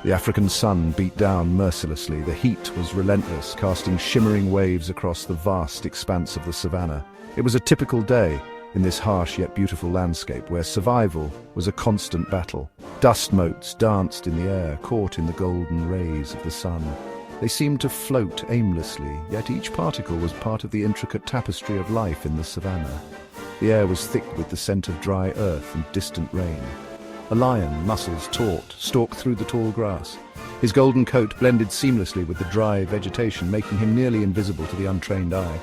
The African sun beat down mercilessly. The heat was relentless, casting shimmering waves across the vast expanse of the savannah. It was a typical day in this harsh yet beautiful landscape where survival was a constant battle. Dust motes danced in the air, caught in the golden rays of the sun. They seemed to float aimlessly, yet each particle was part of the intricate tapestry of life in the savannah. The air was thick with the scent of dry earth and distant rain. A lion, muscles taut, stalked through the tall grass. His golden coat blended seamlessly with the dry vegetation, making him nearly invisible to the untrained eye.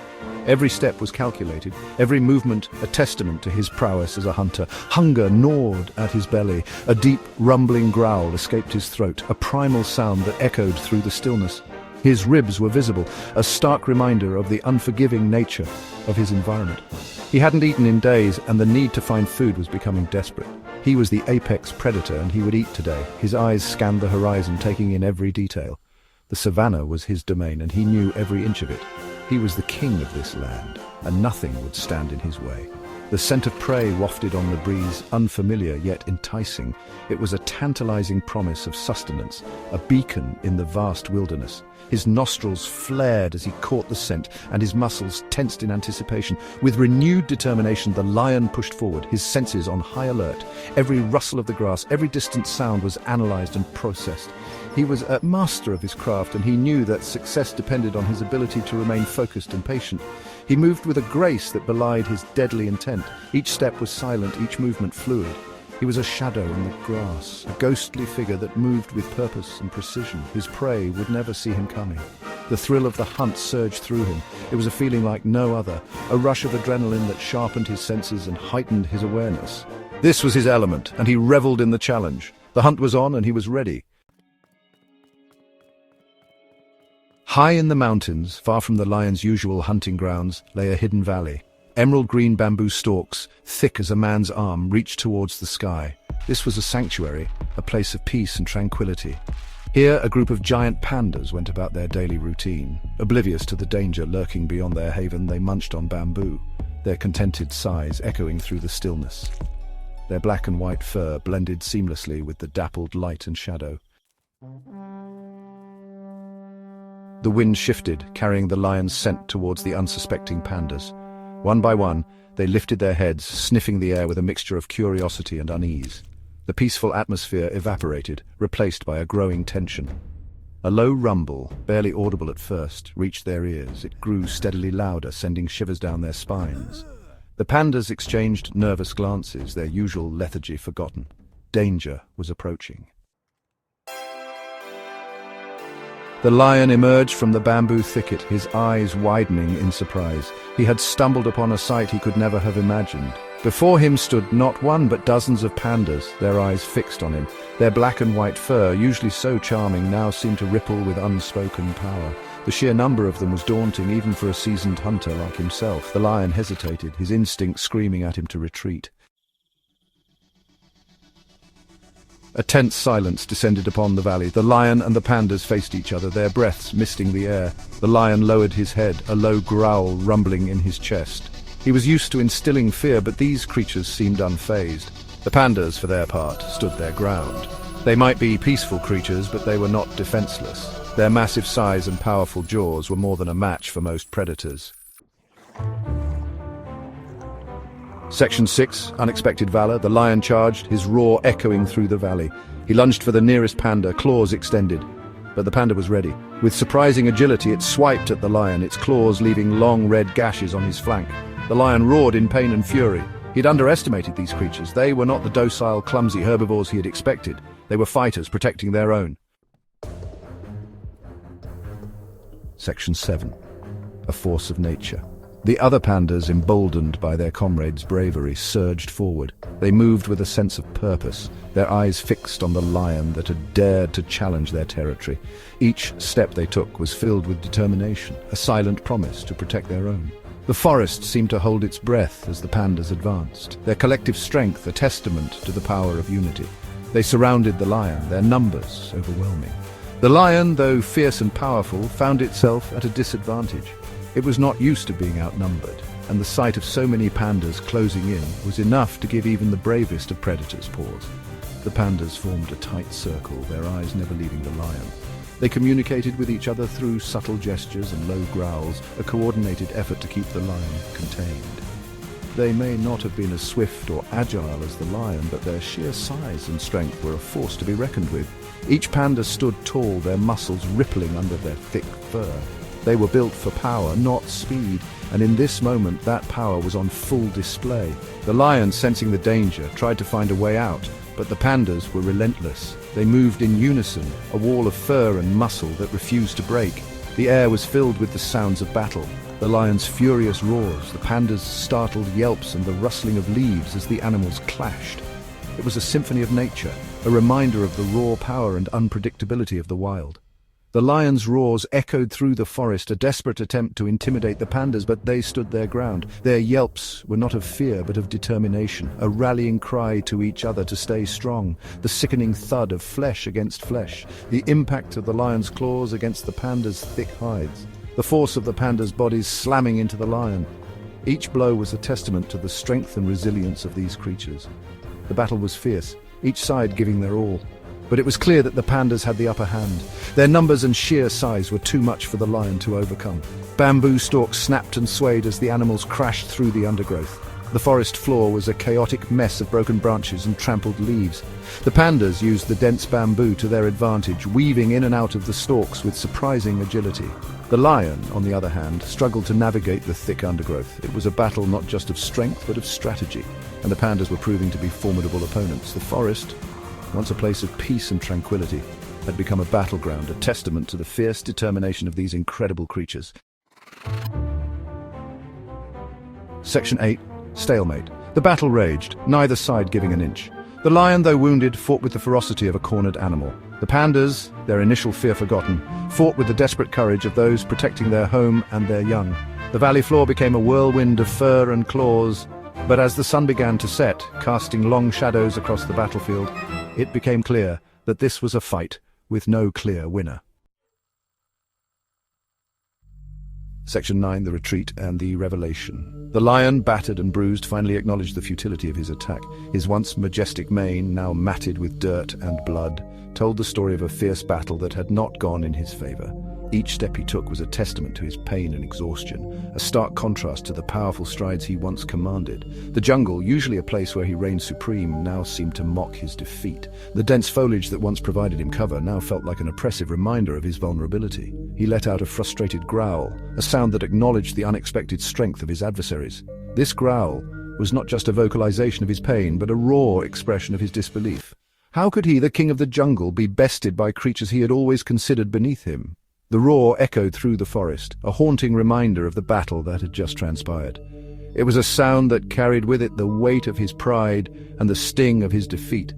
Every step was calculated, every movement a testament to his prowess as a hunter. Hunger gnawed at his belly. A deep, rumbling growl escaped his throat, a primal sound that echoed through the stillness. His ribs were visible, a stark reminder of the unforgiving nature of his environment. He hadn't eaten in days, and the need to find food was becoming desperate. He was the apex predator, and he would eat today. His eyes scanned the horizon, taking in every detail. The savannah was his domain, and he knew every inch of it. He was the king of this land, and nothing would stand in his way. The scent of prey wafted on the breeze, unfamiliar yet enticing. It was a tantalizing promise of sustenance, a beacon in the vast wilderness. His nostrils flared as he caught the scent, and his muscles tensed in anticipation. With renewed determination, the lion pushed forward, his senses on high alert. Every rustle of the grass, every distant sound was analyzed and processed. He was a master of his craft, and he knew that success depended on his ability to remain focused and patient. He moved with a grace that belied his deadly intent. Each step was silent, each movement fluid. He was a shadow in the grass, a ghostly figure that moved with purpose and precision. His prey would never see him coming. The thrill of the hunt surged through him. It was a feeling like no other, a rush of adrenaline that sharpened his senses and heightened his awareness. This was his element, and he reveled in the challenge. The hunt was on, and he was ready. High in the mountains, far from the lion's usual hunting grounds, lay a hidden valley. Emerald green bamboo stalks, thick as a man's arm, reached towards the sky. This was a sanctuary, a place of peace and tranquility. Here, a group of giant pandas went about their daily routine. Oblivious to the danger lurking beyond their haven, they munched on bamboo, their contented sighs echoing through the stillness. Their black and white fur blended seamlessly with the dappled light and shadow. The wind shifted, carrying the lion's scent towards the unsuspecting pandas. One by one, they lifted their heads, sniffing the air with a mixture of curiosity and unease. The peaceful atmosphere evaporated, replaced by a growing tension. A low rumble, barely audible at first, reached their ears. It grew steadily louder, sending shivers down their spines. The pandas exchanged nervous glances, their usual lethargy forgotten. Danger was approaching. The lion emerged from the bamboo thicket, his eyes widening in surprise. He had stumbled upon a sight he could never have imagined. Before him stood not one but dozens of pandas, their eyes fixed on him. Their black and white fur, usually so charming, now seemed to ripple with unspoken power. The sheer number of them was daunting even for a seasoned hunter like himself. The lion hesitated, his instinct screaming at him to retreat. A tense silence descended upon the valley. The lion and the pandas faced each other, their breaths misting the air. The lion lowered his head, a low growl rumbling in his chest. He was used to instilling fear, but these creatures seemed unfazed. The pandas, for their part, stood their ground. They might be peaceful creatures, but they were not defenseless. Their massive size and powerful jaws were more than a match for most predators. Section 6, Unexpected Valor. The lion charged, his roar echoing through the valley. He lunged for the nearest panda, claws extended. But the panda was ready. With surprising agility, it swiped at the lion, its claws leaving long red gashes on his flank. The lion roared in pain and fury. He'd underestimated these creatures. They were not the docile, clumsy herbivores he had expected. They were fighters protecting their own. Section 7, A Force of Nature. The other pandas, emboldened by their comrades' bravery, surged forward. They moved with a sense of purpose, their eyes fixed on the lion that had dared to challenge their territory. Each step they took was filled with determination, a silent promise to protect their own. The forest seemed to hold its breath as the pandas advanced, their collective strength a testament to the power of unity. They surrounded the lion, their numbers overwhelming. The lion, though fierce and powerful, found itself at a disadvantage. It was not used to being outnumbered, and the sight of so many pandas closing in was enough to give even the bravest of predators pause. The pandas formed a tight circle, their eyes never leaving the lion. They communicated with each other through subtle gestures and low growls, a coordinated effort to keep the lion contained. They may not have been as swift or agile as the lion, but their sheer size and strength were a force to be reckoned with. Each panda stood tall, their muscles rippling under their thick fur. They were built for power, not speed, and in this moment that power was on full display. The lion, sensing the danger, tried to find a way out, but the pandas were relentless. They moved in unison, a wall of fur and muscle that refused to break. The air was filled with the sounds of battle. The lion's furious roars, the pandas' startled yelps, and the rustling of leaves as the animals clashed. It was a symphony of nature, a reminder of the raw power and unpredictability of the wild. The lion's roars echoed through the forest, a desperate attempt to intimidate the pandas, but they stood their ground. Their yelps were not of fear but of determination, a rallying cry to each other to stay strong, the sickening thud of flesh against flesh, the impact of the lion's claws against the pandas' thick hides, the force of the pandas' bodies slamming into the lion. Each blow was a testament to the strength and resilience of these creatures. The battle was fierce, each side giving their all. But it was clear that the pandas had the upper hand. Their numbers and sheer size were too much for the lion to overcome. Bamboo stalks snapped and swayed as the animals crashed through the undergrowth. The forest floor was a chaotic mess of broken branches and trampled leaves. The pandas used the dense bamboo to their advantage, weaving in and out of the stalks with surprising agility. The lion, on the other hand, struggled to navigate the thick undergrowth. It was a battle not just of strength but of strategy, and the pandas were proving to be formidable opponents. The forest, once a place of peace and tranquility, had become a battleground, a testament to the fierce determination of these incredible creatures. Section 8. Stalemate. The battle raged, neither side giving an inch. The lion, though wounded, fought with the ferocity of a cornered animal. The pandas, their initial fear forgotten, fought with the desperate courage of those protecting their home and their young. The valley floor became a whirlwind of fur and claws, but as the sun began to set, casting long shadows across the battlefield, it became clear that this was a fight with no clear winner. Section 9. The Retreat and the Revelation. The lion, battered and bruised, finally acknowledged the futility of his attack. His once majestic mane, now matted with dirt and blood, told the story of a fierce battle that had not gone in his favor. Each step he took was a testament to his pain and exhaustion, a stark contrast to the powerful strides he once commanded. The jungle, usually a place where he reigned supreme, now seemed to mock his defeat. The dense foliage that once provided him cover now felt like an oppressive reminder of his vulnerability. He let out a frustrated growl, a sound that acknowledged the unexpected strength of his adversaries. This growl was not just a vocalization of his pain, but a raw expression of his disbelief. How could he, the king of the jungle, be bested by creatures he had always considered beneath him? The roar echoed through the forest, a haunting reminder of the battle that had just transpired. It was a sound that carried with it the weight of his pride and the sting of his defeat.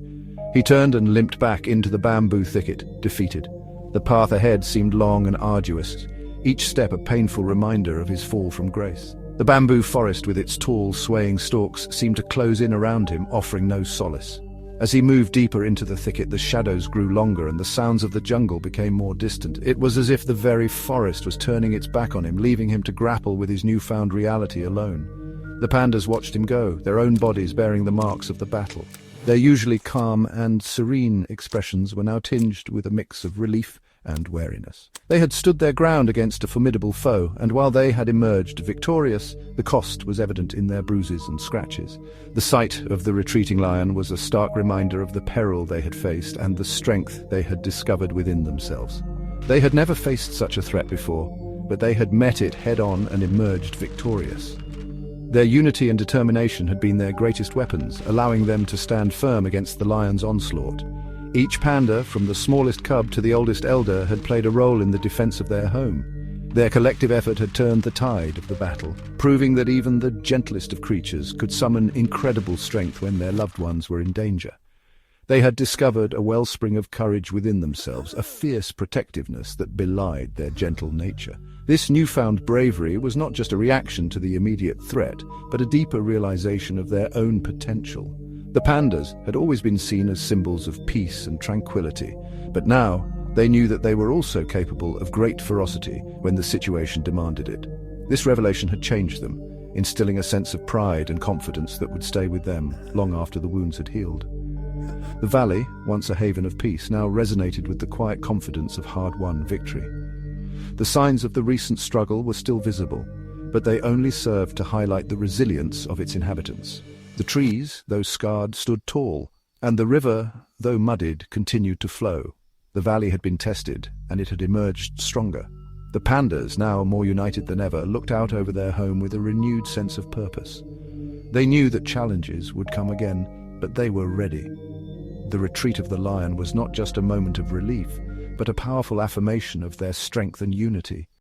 He turned and limped back into the bamboo thicket, defeated. The path ahead seemed long and arduous, each step a painful reminder of his fall from grace. The bamboo forest with its tall, swaying stalks seemed to close in around him, offering no solace. As he moved deeper into the thicket, the shadows grew longer and the sounds of the jungle became more distant. It was as if the very forest was turning its back on him, leaving him to grapple with his newfound reality alone. The pandas watched him go, their own bodies bearing the marks of the battle. Their usually calm and serene expressions were now tinged with a mix of relief and wariness. They had stood their ground against a formidable foe, and while they had emerged victorious, the cost was evident in their bruises and scratches. The sight of the retreating lion was a stark reminder of the peril they had faced and the strength they had discovered within themselves. They had never faced such a threat before, but they had met it head-on and emerged victorious. Their unity and determination had been their greatest weapons, allowing them to stand firm against the lion's onslaught. Each panda, from the smallest cub to the oldest elder, had played a role in the defense of their home. Their collective effort had turned the tide of the battle, proving that even the gentlest of creatures could summon incredible strength when their loved ones were in danger. They had discovered a wellspring of courage within themselves, a fierce protectiveness that belied their gentle nature. This newfound bravery was not just a reaction to the immediate threat, but a deeper realization of their own potential. The pandas had always been seen as symbols of peace and tranquility, but now they knew that they were also capable of great ferocity when the situation demanded it. This revelation had changed them, instilling a sense of pride and confidence that would stay with them long after the wounds had healed. The valley, once a haven of peace, now resonated with the quiet confidence of hard-won victory. The signs of the recent struggle were still visible, but they only served to highlight the resilience of its inhabitants. The trees, though scarred, stood tall, and the river, though muddied, continued to flow. The valley had been tested, and it had emerged stronger. The Pandas, now more united than ever, looked out over their home with a renewed sense of purpose. They knew that challenges would come again, but they were ready. The retreat of the lion was not just a moment of relief, but a powerful affirmation of their strength and unity.